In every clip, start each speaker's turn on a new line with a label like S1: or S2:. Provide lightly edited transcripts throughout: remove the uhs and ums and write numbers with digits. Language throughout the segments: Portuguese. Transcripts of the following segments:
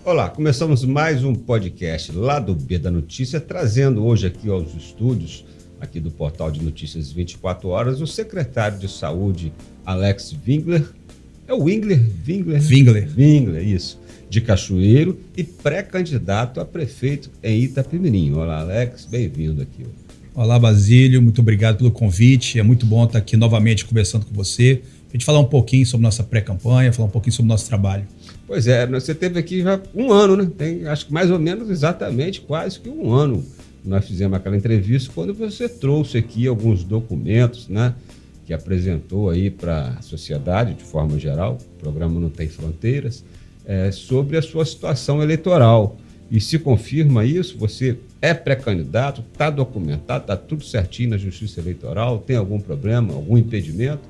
S1: Olá, começamos mais um podcast lá do B da Notícia, trazendo hoje aqui aos estúdios, aqui do Portal de Notícias 24 Horas, o secretário de Saúde, Alex Wingler. É o Wingler? Wingler, isso. De Cachoeiro e pré-candidato a prefeito em Itapemirim. Olá, Alex, bem-vindo aqui.
S2: Olá, Basílio, muito obrigado pelo convite. É muito bom estar aqui novamente conversando com você, para a gente falar um pouquinho sobre nossa pré-campanha, falar um pouquinho sobre o nosso trabalho.
S1: Pois é, você teve aqui já um ano, né? Tem, acho que mais ou menos exatamente, quase que um ano. Nós fizemos aquela entrevista quando você trouxe aqui alguns documentos, né? Que apresentou aí para a sociedade, de forma geral, o programa Não Tem Fronteiras, sobre a sua situação eleitoral. E se confirma isso, você é pré-candidato, está documentado, está tudo certinho na Justiça Eleitoral, tem algum problema, algum impedimento?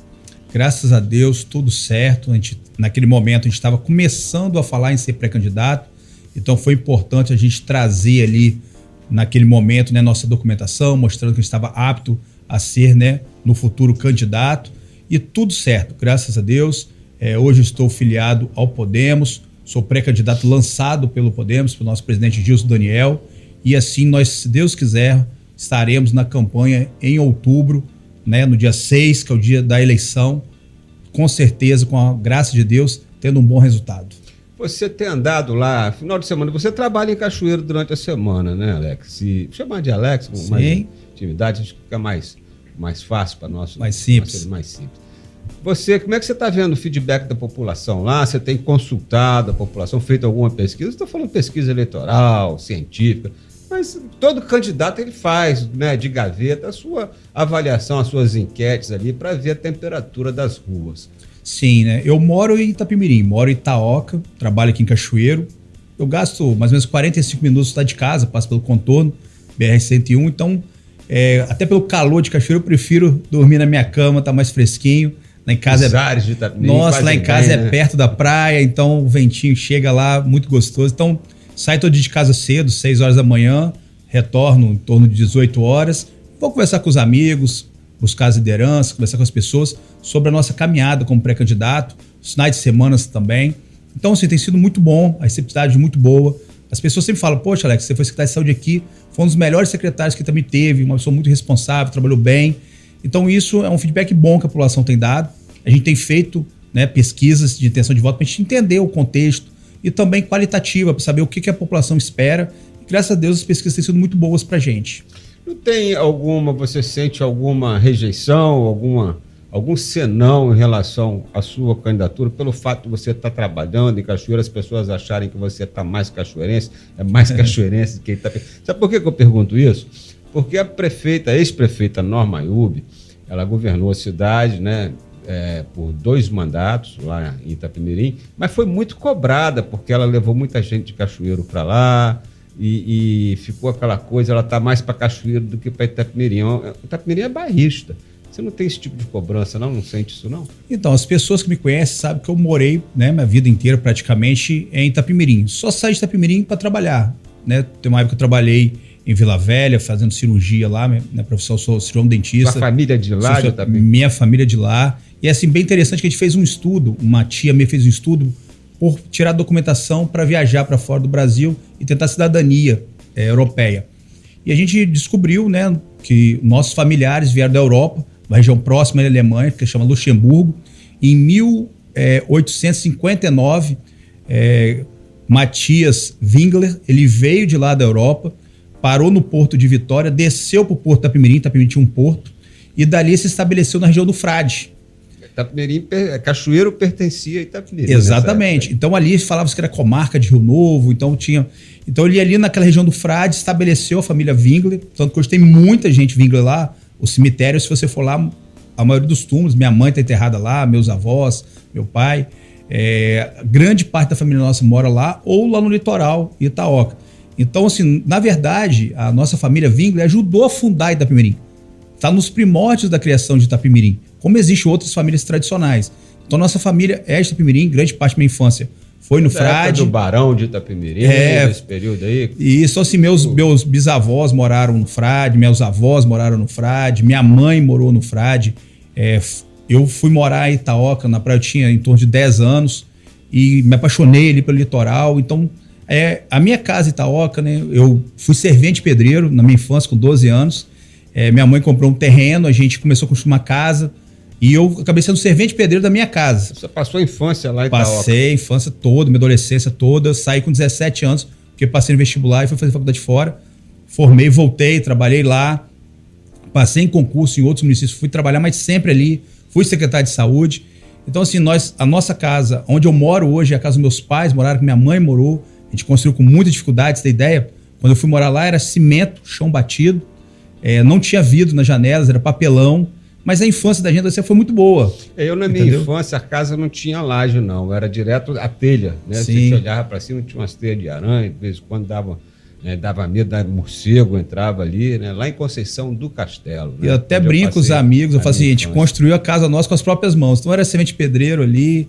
S2: Graças a Deus, tudo certo. Naquele momento, a gente estava começando a falar em ser pré-candidato, então foi importante a gente trazer ali, naquele momento, né, nossa documentação, mostrando que a gente estava apto a ser, né, no futuro candidato, e tudo certo, graças a Deus. Hoje estou filiado ao Podemos, sou pré-candidato lançado pelo Podemos, pelo nosso presidente Gilson Daniel, e assim nós, se Deus quiser, estaremos na campanha em outubro, né, no dia 6, que é o dia da eleição, com certeza, com a graça de Deus, tendo um bom resultado.
S1: Você tem andado lá, final de semana, você trabalha em Cachoeiro durante a semana, né, Alex? Se chamar de Alex, com mais intimidade, acho que fica mais fácil para nós.
S2: Mais simples.
S1: Mais simples. Você, como é que você está vendo o feedback da população lá? Você tem consultado a população, feito alguma pesquisa? Estou falando pesquisa eleitoral, científica, mas todo candidato ele faz, né, de gaveta, a sua avaliação, as suas enquetes ali para ver a temperatura das ruas.
S2: Sim, né? Eu moro em Itapemirim, moro em Itaoca, trabalho aqui em Cachoeiro. Eu gasto mais ou menos 45 minutos de casa, passo pelo contorno, BR-101, então, até pelo calor de Cachoeiro, eu prefiro dormir na minha cama, tá mais fresquinho. Lá em casa
S1: de Itapemirim,
S2: nossa, lá em casa
S1: né?
S2: É perto da praia, então o ventinho chega lá, muito gostoso. Então, saio todo dia de casa cedo, 6 horas da manhã, retorno em torno de 18 horas, vou conversar com os amigos, buscar as lideranças, conversar com as pessoas sobre a nossa caminhada como pré-candidato, os finais de semana também. Então, assim, tem sido muito bom, a receptividade muito boa. As pessoas sempre falam, poxa, Alex, você foi secretário de saúde aqui, foi um dos melhores secretários que também teve, uma pessoa muito responsável, trabalhou bem. Então, isso é um feedback bom que a população tem dado. A gente tem feito, né, pesquisas de intenção de voto para a gente entender o contexto, e também qualitativa, para saber o que a população espera. E, graças a Deus, as pesquisas têm sido muito boas para a gente.
S1: Não tem você sente alguma rejeição, algum senão em relação à sua candidatura, pelo fato de você estar trabalhando em Cachoeiro, as pessoas acharem que você está mais cachoeirense, cachoeirense do que Itapemirim? Sabe por que eu pergunto isso? Porque a ex-prefeita Norma Ayub, ela governou a cidade, né, por 2 mandatos lá em Itapemirim, mas foi muito cobrada, porque ela levou muita gente de Cachoeiro para lá e ficou aquela coisa, ela está mais para Cachoeiro do que para Itapemirim. Itapemirim é bairrista. Você não tem esse tipo de cobrança, não? Não sente isso, não?
S2: Então, as pessoas que me conhecem sabem que eu morei, né, minha vida inteira praticamente em Itapemirim. Só saí de Itapemirim para trabalhar, né? Tem uma época que eu trabalhei em Vila Velha, fazendo cirurgia lá, minha profissão, sou cirurgião dentista.
S1: Sua família de lá?
S2: Minha família de lá. E é assim, bem interessante que a gente fez um estudo, uma tia minha fez um estudo por tirar documentação para viajar para fora do Brasil e tentar cidadania europeia. E a gente descobriu, né, que nossos familiares vieram da Europa, uma região próxima da Alemanha, que chama Luxemburgo. Em 1859, Matias Wingler, ele veio de lá da Europa, parou no porto de Vitória, desceu para o porto de Itapemirim, Itapemirim tinha um porto, e dali se estabeleceu na região do Frade.
S1: Cachoeiro pertencia a Itapemirim.
S2: Exatamente. Então ali falava-se que era comarca de Rio Novo, então ele ali naquela região do Frade estabeleceu a família Wingler, tanto que hoje tem muita gente Wingler lá. O cemitério, se você for lá, a maioria dos túmulos, minha mãe está enterrada lá, meus avós, meu pai, grande parte da família nossa mora lá, ou lá no litoral, Itaoca. Então, assim, na verdade, a nossa família Wingler ajudou a fundar Itapemirim. Está nos primórdios da criação de Itapemirim, como existem outras famílias tradicionais. Então, nossa família é de Itapemirim, grande parte da minha infância foi no Frade.
S1: Do Barão de Itapemirim, nesse período aí.
S2: E isso, assim, meus bisavós moraram no Frade, meus avós moraram no Frade, minha mãe morou no Frade. Eu fui morar em Itaoca, na praia, eu tinha em torno de 10 anos, e me apaixonei ali pelo litoral. Então, A minha casa em Itaoca, né? Eu fui servente pedreiro na minha infância, com 12 anos. Minha mãe comprou um terreno, a gente começou a construir uma casa. E eu acabei sendo servente pedreiro da minha casa.
S1: Você passou a infância lá em Itaoca?
S2: Passei a infância toda, minha adolescência toda. Saí com 17 anos, porque passei no vestibular e fui fazer faculdade fora. Formei, voltei, trabalhei lá. Passei em concurso em outros municípios, fui trabalhar, mas sempre ali. Fui secretário de saúde. Então, assim, a nossa casa, onde eu moro hoje, é a casa dos meus pais, moraram com minha mãe, morou. A gente construiu com muita dificuldade, você tem ideia? Quando eu fui morar lá, era cimento, chão batido. Não tinha vidro nas janelas, era papelão. Mas a infância da gente assim, foi muito boa.
S1: Eu, na minha infância, a casa não tinha laje, não. Era direto a telha, né?
S2: Sim.
S1: Você olhava para cima, tinha umas teias de aranha, de vez em quando dava medo, morcego entrava ali, né? Lá em Conceição do Castelo. Né?
S2: Eu até brinco com os amigos, eu falo assim, a gente construiu a casa nossa com as próprias mãos. Então, eu era semente pedreiro ali,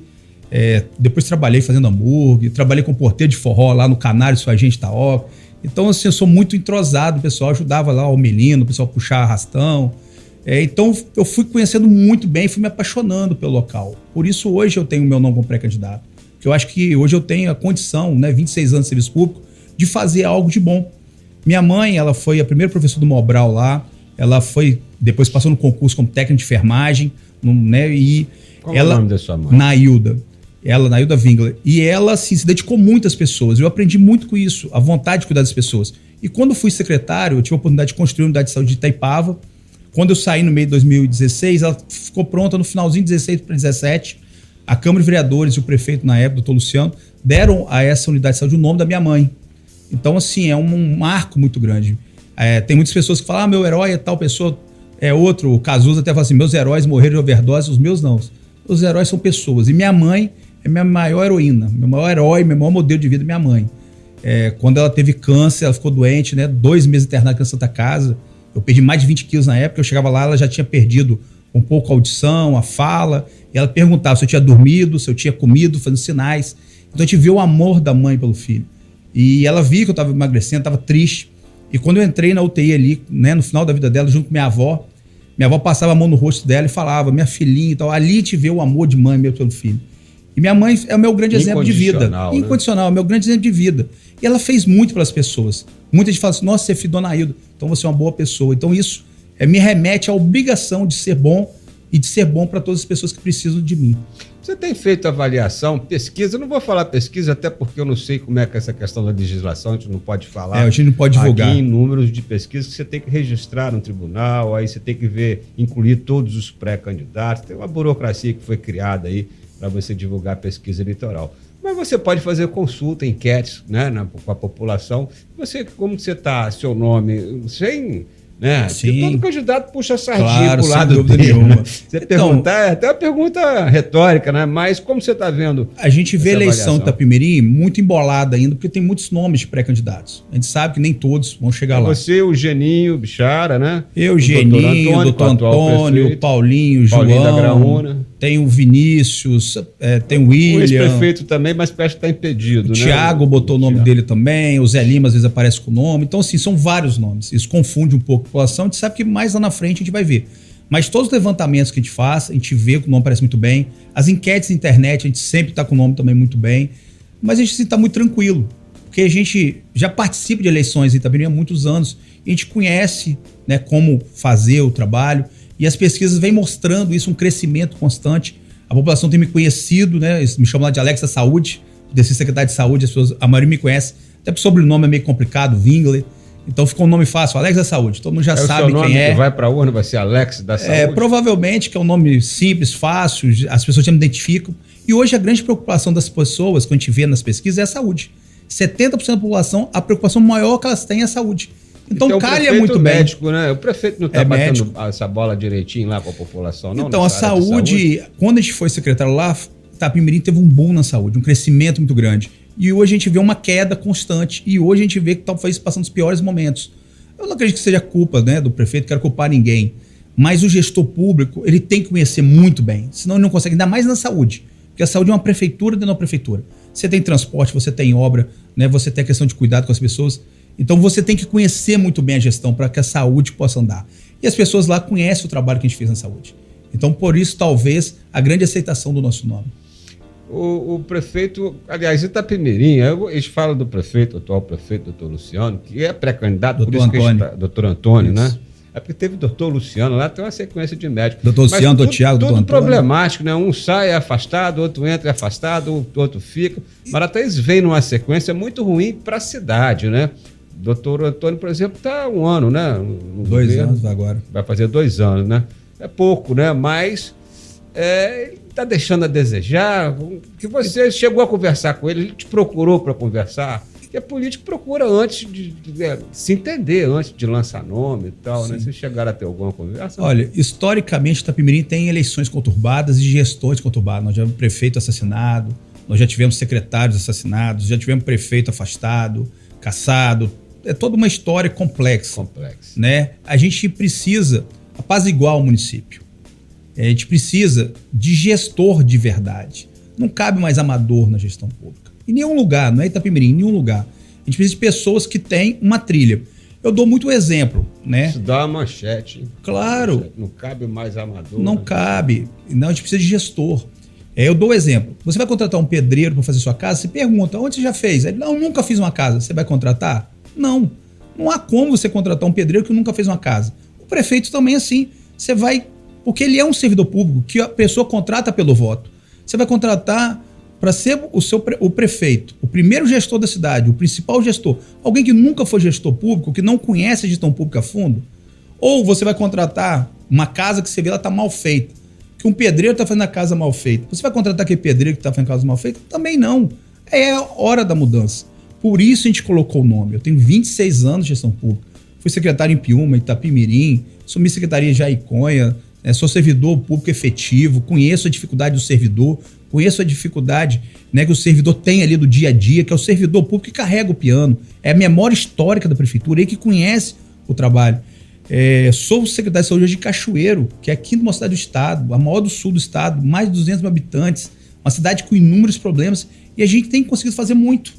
S2: depois trabalhei fazendo hambúrguer, trabalhei com porteiro de forró lá no Canário, sua gente Itaoca. Então, assim, eu sou muito entrosado, o pessoal ajudava lá o Melino, o pessoal puxar arrastão. Então, eu fui conhecendo muito bem, fui me apaixonando pelo local. Por isso, hoje eu tenho o meu nome como pré-candidato. Porque eu acho que hoje eu tenho a condição, né, 26 anos de serviço público, de fazer algo de bom. Minha mãe, ela foi a primeira professora do Mobral lá, ela foi, depois passou no concurso como técnica de enfermagem, né, e
S1: qual é o nome da sua mãe?
S2: Nailda Wingler. E ela, assim, se dedicou muito às pessoas. Eu aprendi muito com isso, a vontade de cuidar das pessoas. E quando fui secretário, eu tive a oportunidade de construir a unidade de saúde de Itaipava. Quando eu saí no meio de 2016, ela ficou pronta no finalzinho de 16 para 17. A Câmara de Vereadores e o prefeito na época, doutor Luciano, deram a essa unidade de saúde o nome da minha mãe. Então, assim, é um marco muito grande. Tem muitas pessoas que falam, meu herói é tal pessoa, é outro. O Cazuza até fala assim, meus heróis morreram de overdose, os meus não. Os heróis são pessoas. E minha mãe é minha maior heroína, meu maior herói, meu maior modelo de vida, minha mãe. Quando ela teve câncer, ela ficou doente, né? 2 meses internada aqui na Santa Casa. Eu perdi mais de 20 quilos na época, eu chegava lá, ela já tinha perdido um pouco a audição, a fala, e ela perguntava se eu tinha dormido, se eu tinha comido, fazendo sinais. Então a gente vê o amor da mãe pelo filho. E ela via que eu estava emagrecendo, estava triste. E quando eu entrei na UTI ali, né, no final da vida dela, junto com minha avó passava a mão no rosto dela e falava, minha filhinha e tal. Ali te vê o amor de mãe meu pelo filho. E minha mãe é o meu grande exemplo de vida.
S1: Né?
S2: Incondicional, é o meu grande exemplo de vida. E ela fez muito pelas pessoas. Muita gente fala assim, nossa, você é filho de Dona Ailda, então você é uma boa pessoa. Então isso me remete à obrigação de ser bom e de ser bom para todas as pessoas que precisam de mim.
S1: Você tem feito avaliação, pesquisa? Eu não vou falar pesquisa, até porque eu não sei como é que essa questão da legislação, a gente não pode falar.
S2: A gente não pode divulgar.
S1: Aqui em números de pesquisa que você tem que registrar no tribunal, aí você tem que incluir todos os pré-candidatos. Tem uma burocracia que foi criada aí para você divulgar a pesquisa eleitoral. Mas você pode fazer consulta, enquetes, né, com a população. Como você está, seu nome, sem... Né? Porque todo candidato puxa sardinha pro lado dele. Né? Você perguntar, até uma pergunta retórica, né? Mas como você está vendo?
S2: A gente vê a eleição de Itapemirim muito embolada ainda, porque tem muitos nomes de pré-candidatos. A gente sabe que nem todos vão chegar lá.
S1: Você, o Geninho Bichara, né?
S2: Eu, Geninho, o doutor Antônio, o Paulinho João,
S1: da Graúna.
S2: Tem o Vinícius, tem o William.
S1: O ex-prefeito também, mas parece que está impedido.
S2: O Thiago botou o nome dele também, o Zé Lima às vezes aparece com o nome. Então, assim, são vários nomes. Isso confunde um pouco a população. A gente sabe que mais lá na frente a gente vai ver. Mas todos os levantamentos que a gente faz, a gente vê que o nome aparece muito bem. As enquetes na internet, a gente sempre está com o nome também muito bem. Mas a gente está muito tranquilo. Porque a gente já participa de eleições em Itapemirim há muitos anos. E a gente conhece, né, como fazer o trabalho. E as pesquisas vêm mostrando isso, um crescimento constante. A população tem me conhecido, né? Eles me chamam lá de Alex da Saúde, desse secretário de saúde, a maioria me conhece. Até porque o sobrenome é meio complicado, Wingler. Então ficou um nome fácil, Alex da Saúde. Todo mundo já sabe quem é.
S1: Que vai para a urna, vai ser Alex da Saúde?
S2: Provavelmente, que é um nome simples, fácil, as pessoas já me identificam. E hoje a grande preocupação das pessoas, que a gente vê nas pesquisas, é a saúde. 70% da população, a preocupação maior que elas têm é a saúde. Então calha muito bem.
S1: Médico, né? O prefeito não está batendo essa bola direitinho lá com a população, não?
S2: Então, a saúde, quando a gente foi secretário lá, Itapemirim teve um boom na saúde, um crescimento muito grande. E hoje a gente vê uma queda constante. E hoje a gente vê que talvez passando os piores momentos. Eu não acredito que seja culpa, né, do prefeito, quero culpar ninguém. Mas o gestor público, ele tem que conhecer muito bem. Senão ele não consegue, ainda mais na saúde. Porque a saúde é uma prefeitura dentro da prefeitura. Você tem transporte, você tem obra, né, você tem a questão de cuidado com as pessoas. Então você tem que conhecer muito bem a gestão para que a saúde possa andar. E as pessoas lá conhecem o trabalho que a gente fez na saúde. Então por isso talvez a grande aceitação do nosso nome.
S1: O prefeito, aliás, Itapemirim, eles falam do prefeito, atual prefeito, doutor Luciano, que é pré-candidato,
S2: doutor Antônio.
S1: Doutor Antônio,
S2: Isso.
S1: né? É porque teve doutor Luciano lá, tem uma sequência de médicos.
S2: Doutor Luciano, doutor Tiago, doutor
S1: Tudo
S2: Antônio.
S1: problemático, né? Um sai é afastado, outro entra é afastado, outro fica. Mas até eles vêm numa sequência muito ruim para a cidade, né? Doutor Antônio, por exemplo, está 1 ano, né? No
S2: 2
S1: governo.
S2: anos agora.
S1: Vai fazer 2 anos, né? É pouco, né? Mas ele está deixando a desejar. Que você chegou a conversar com ele te procurou para conversar. Porque a política procura antes de se entender, antes de lançar nome e tal, né? Vocês chegaram a ter alguma conversa?
S2: Olha, historicamente, Itapemirim tem eleições conturbadas e gestões conturbadas. Nós já tivemos prefeito assassinado, nós já tivemos secretários assassinados, já tivemos prefeito afastado, cassado. É toda uma história complexa. Né? A gente precisa apaziguar o município. A gente precisa de gestor de verdade. Não cabe mais amador na gestão pública. Em nenhum lugar, não é Itapemirim, em nenhum lugar. A gente precisa de pessoas que têm uma trilha. Eu dou muito exemplo, né?
S1: Isso dá uma manchete. Hein?
S2: Claro.
S1: Manchete. Não cabe mais amador.
S2: Não cabe. Não, a gente precisa de gestor. Eu dou exemplo. Você vai contratar um pedreiro para fazer sua casa, você pergunta, onde você já fez? Ele, não, nunca fiz uma casa. Você vai contratar? Não. Não há como você contratar um pedreiro que nunca fez uma casa. O prefeito também é assim. Você vai... Porque ele é um servidor público que a pessoa contrata pelo voto. Você vai contratar para ser o prefeito, o primeiro gestor da cidade, o principal gestor, alguém que nunca foi gestor público, que não conhece a gestão pública a fundo, ou você vai contratar uma casa que você vê ela está mal feita, que um pedreiro está fazendo a casa mal feita. Você vai contratar aquele pedreiro que está fazendo a casa mal feita? Também não. É a hora da mudança. Por isso a gente colocou o nome. Eu tenho 26 anos de gestão pública. Fui secretário em Piúma, Itapemirim, assumi secretaria em Jaiconha, sou servidor público efetivo, conheço a dificuldade do servidor, conheço a dificuldade, né, que o servidor tem ali do dia a dia, que é o servidor público que carrega o piano. É a memória histórica da prefeitura, ele que conhece o trabalho. Sou secretário de saúde de Cachoeiro, que é a quinta maior cidade do estado, a maior do sul do estado, mais de 200 mil habitantes, uma cidade com inúmeros problemas, e a gente tem conseguido fazer muito.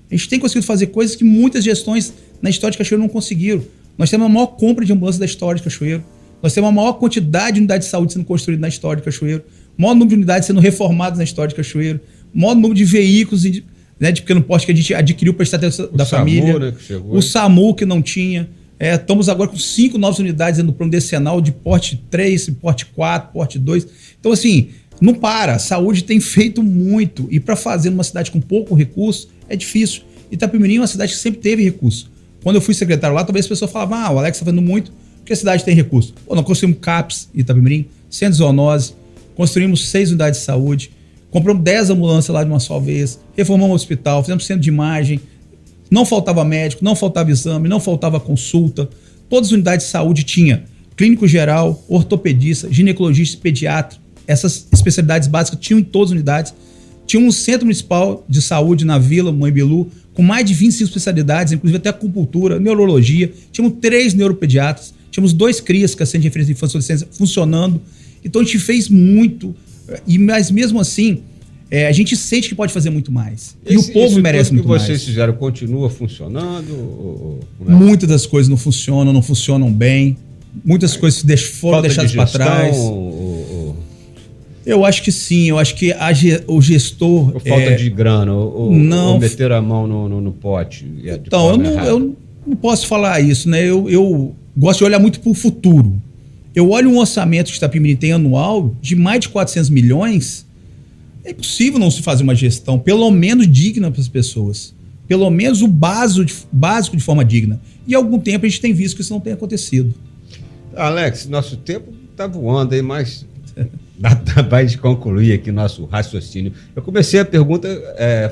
S2: A gente tem conseguido fazer coisas que muitas gestões na história de Cachoeiro não conseguiram. Nós temos a maior compra de ambulância da história de Cachoeiro. Nós temos a maior quantidade de unidades de saúde sendo construídas na história de Cachoeiro, o maior número de unidades sendo reformadas na história de Cachoeiro, o maior número de veículos de pequeno porte que a gente adquiriu para estar da família. SAMU, né, que chegou, o SAMU que não tinha. Estamos agora com 5 novas unidades no plano decenal de porte 3, porte 4, porte 2. Então, assim, não para. A saúde tem feito muito. E para fazer numa cidade com pouco recurso, é difícil. Itapemirim é uma cidade que sempre teve recurso. Quando eu fui secretário lá, talvez as pessoas falavam, o Alex está fazendo muito, porque a cidade tem recurso. Nós construímos CAPS em Itapemirim, centro de zoonose, construímos 6 unidades de saúde, compramos 10 ambulâncias lá de uma só vez, reformamos o hospital, fizemos centro de imagem, não faltava médico, não faltava exame, não faltava consulta. Todas as unidades de saúde tinha clínico geral, ortopedista, ginecologista, pediatra. Essas especialidades básicas tinham em todas as unidades. Tinha um centro municipal de saúde na Vila Mãe Bilu, com mais de 25 especialidades, inclusive até acupuntura, neurologia. Tínhamos 3 neuropediatras, tínhamos 2 CRIAs, que é a Centro de Referência de Infância e Adolescência, funcionando. Então a gente fez muito, mas mesmo assim, a gente sente que pode fazer muito mais. E o povo merece muito mais. O que
S1: vocês fizeram continua funcionando?
S2: Muitas das coisas não funcionam bem. Muitas coisas foram deixadas para trás. Eu acho que sim, eu acho que o gestor...
S1: Ou falta de grana, ou meter a mão no pote.
S2: Então, eu não posso falar isso, né? Eu gosto de olhar muito para o futuro. Eu olho um orçamento que Itapemirim tem anual de mais de 400 milhões, é impossível não se fazer uma gestão, pelo menos digna para as pessoas. Pelo menos o básico de forma digna. E há algum tempo a gente tem visto que isso não tem acontecido.
S1: Alex, nosso tempo está voando aí, mas... Dá trabalho de concluir aqui nosso raciocínio. Eu comecei a pergunta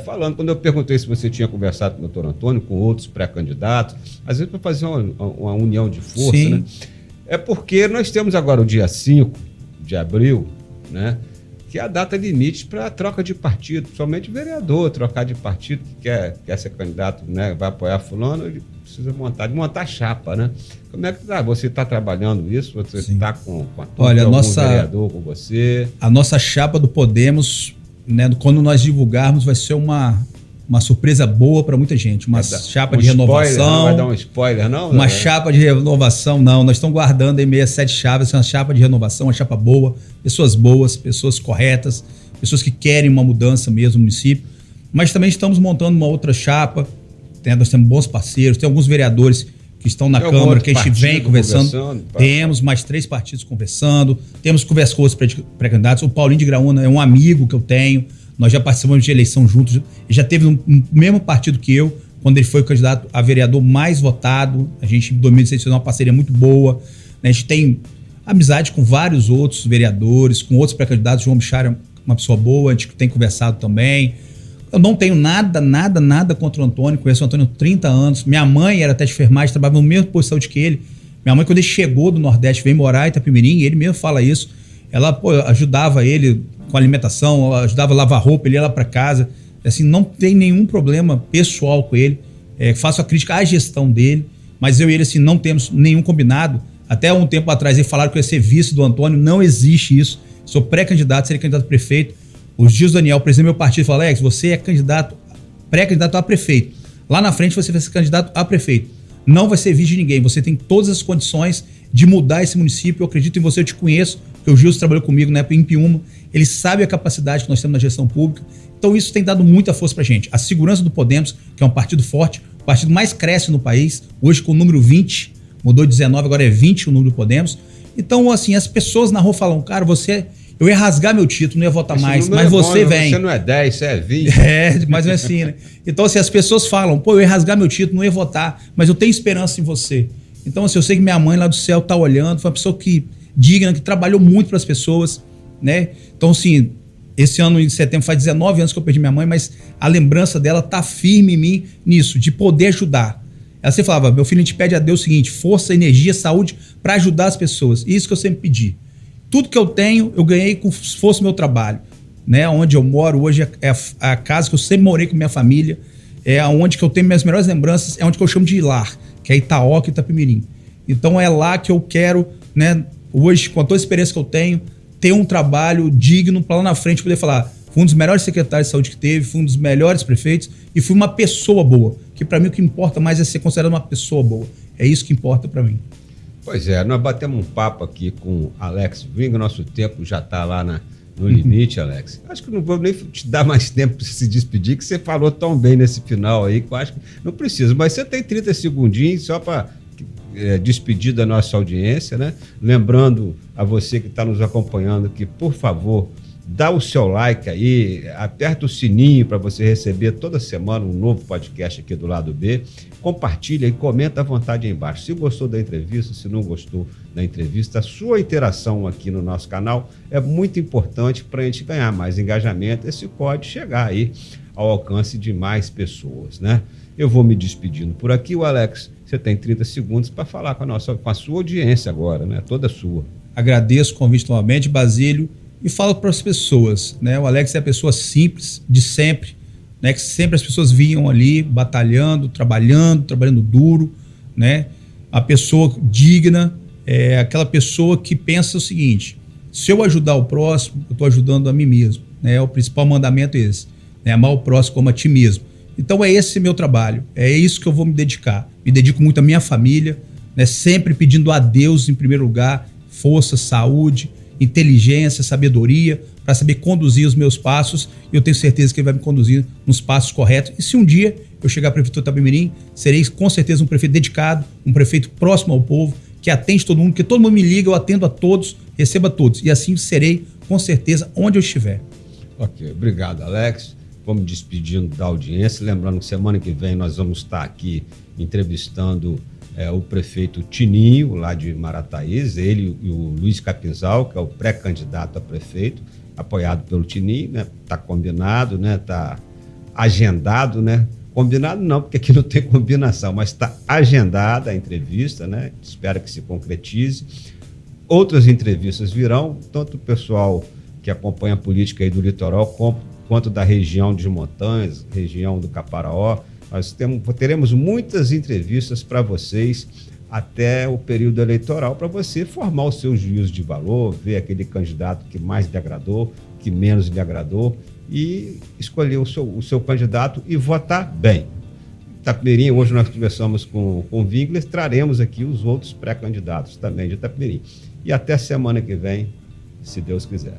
S1: falando, quando eu perguntei se você tinha conversado com o doutor Antônio, com outros pré-candidatos, às vezes para fazer uma união de força, né? É porque nós temos agora o dia 5 de abril, né? Que é a data limite para a troca de partido, principalmente vereador, trocar de partido, que quer ser candidato, né? Vai apoiar fulano, ele precisa montar chapa, né? Como é que você está trabalhando isso? Você está com a turma, algum vereador com você?
S2: A nossa chapa do Podemos, né, quando nós divulgarmos, vai ser uma surpresa boa para muita gente. Uma chapa de renovação.
S1: Não vai dar um spoiler, não?
S2: Uma chapa de renovação, não. Nós estamos guardando aí 67 chapas, uma chapa de renovação, uma chapa boa, pessoas corretas, pessoas que querem uma mudança mesmo no município. Mas também estamos montando uma outra chapa, nós temos bons parceiros, tem alguns vereadores que estão na Câmara, que a gente vem conversando. Temos mais 3 partidos conversando, temos conversa com outros pré-candidatos. O Paulinho de Graúna é um amigo que eu tenho, nós já participamos de eleição juntos, ele já teve no mesmo partido que eu, quando ele foi o candidato a vereador mais votado. A gente, em 2016, fez uma parceria muito boa. A gente tem amizade com vários outros vereadores, com outros pré-candidatos. João Bichara é uma pessoa boa, a gente tem conversado também. Eu não tenho nada contra o Antônio. Conheço o Antônio há 30 anos. Minha mãe era até de enfermagem, trabalhava na mesma posição de que ele. Minha mãe, quando ele chegou do Nordeste, veio morar em Itapemirim, ele mesmo fala isso. Ela ajudava ele com alimentação, ajudava a lavar roupa, ele ia lá para casa. Assim, não tem nenhum problema pessoal com ele. Faço a crítica à gestão dele, mas eu e ele assim, não temos nenhum combinado. Até um tempo atrás eles falaram que eu ia ser vice do Antônio. Não existe isso. Sou pré-candidato, serei candidato a prefeito. O Gilson Daniel, presidente do meu partido, falou: Alex, você é pré-candidato a prefeito. Lá na frente você vai ser candidato a prefeito. Não vai ser vice de ninguém. Você tem todas as condições de mudar esse município. Eu acredito em você, eu te conheço. Porque o Gilson trabalhou comigo na época em Piúma. Ele sabe a capacidade que nós temos na gestão pública. Então isso tem dado muita força pra gente. A segurança do Podemos, que é um partido forte, o partido mais cresce no país, hoje com o número 20, mudou de 19, agora é 20 o número do Podemos. Então, assim, as pessoas na rua falam: cara, eu ia rasgar meu título, não ia votar mais, mas você vem.
S1: Você não é 10, você é 20.
S2: Mas não é assim, né? Então, assim, as pessoas falam: pô, eu ia rasgar meu título, não ia votar, mas eu tenho esperança em você. Então, assim, eu sei que minha mãe lá do céu tá olhando, foi uma pessoa digna, que trabalhou muito para as pessoas, né? Então, assim, esse ano em setembro faz 19 anos que eu perdi minha mãe, mas a lembrança dela tá firme em mim nisso, de poder ajudar. Ela sempre falava: meu filho, a gente pede a Deus o seguinte: força, energia, saúde para ajudar as pessoas. Isso que eu sempre pedi. Tudo que eu tenho, eu ganhei com esforço do meu trabalho. Né? Onde eu moro hoje é a casa que eu sempre morei com minha família, é onde que eu tenho minhas melhores lembranças, é onde que eu chamo de lar, que é Itaoca e Itapemirim. Então é lá que eu quero, né, hoje, com toda a experiência que eu tenho, ter um trabalho digno para lá na frente poder falar: fui um dos melhores secretários de saúde que teve, fui um dos melhores prefeitos e fui uma pessoa boa. Que para mim o que importa mais é ser considerado uma pessoa boa. É isso que importa para mim.
S1: Pois é, nós batemos um papo aqui com Alex Wring, nosso tempo já está lá no limite, Alex. Acho que não vou nem te dar mais tempo para se despedir, que você falou tão bem nesse final aí, que eu acho que não precisa. Mas você tem 30 segundinhos só para despedir da nossa audiência, né? Lembrando a você que está nos acompanhando que, por favor, dá o seu like aí, aperta o sininho para você receber toda semana um novo podcast aqui do Lado B. Compartilha e comenta à vontade aí embaixo. Se gostou da entrevista, se não gostou da entrevista, a sua interação aqui no nosso canal é muito importante para a gente ganhar mais engajamento. Esse pode chegar aí ao alcance de mais pessoas, né? Eu vou me despedindo por aqui. O Alex, você tem 30 segundos para falar com a sua audiência agora, né? Toda sua.
S2: Agradeço o convite novamente, Basílio, e falo para as pessoas, né? O Alex é a pessoa simples de sempre, né? Que sempre as pessoas vinham ali batalhando, trabalhando duro, né? A pessoa digna é aquela pessoa que pensa o seguinte: se eu ajudar o próximo, eu estou ajudando a mim mesmo, né? O principal mandamento é esse, né? Amar o próximo como a ti mesmo. Então é esse meu trabalho, é isso que eu vou me dedicar. Me dedico muito à minha família, né? Sempre pedindo a Deus em primeiro lugar força, saúde, inteligência, sabedoria, para saber conduzir os meus passos, e eu tenho certeza que ele vai me conduzir nos passos corretos. E se um dia eu chegar à Prefeitura de Itapemirim, serei com certeza um prefeito dedicado, um prefeito próximo ao povo, que atende todo mundo, que todo mundo me liga, eu atendo a todos, recebo a todos. E assim serei, com certeza, onde eu estiver.
S1: Ok, obrigado, Alex. Vamos despedindo da audiência. Lembrando que semana que vem nós vamos estar aqui entrevistando o prefeito Tininho, lá de Marataízes, ele e o Luiz Capinzal, que é o pré-candidato a prefeito, apoiado pelo Tininho, né? Está combinado, né? Está agendado, né? Combinado não, porque aqui não tem combinação, mas está agendada a entrevista, né? Espero que se concretize. Outras entrevistas virão, tanto o pessoal que acompanha a política aí do litoral, quanto da região de Montanhas, região do Caparaó. Nós teremos muitas entrevistas para vocês até o período eleitoral, para você formar o seu juízo de valor, ver aquele candidato que mais lhe agradou, que menos lhe agradou, e escolher o seu candidato e votar bem. Itapemirim, hoje nós conversamos com o Wingler, traremos aqui os outros pré-candidatos também de Itapemirim. E até semana que vem, se Deus quiser.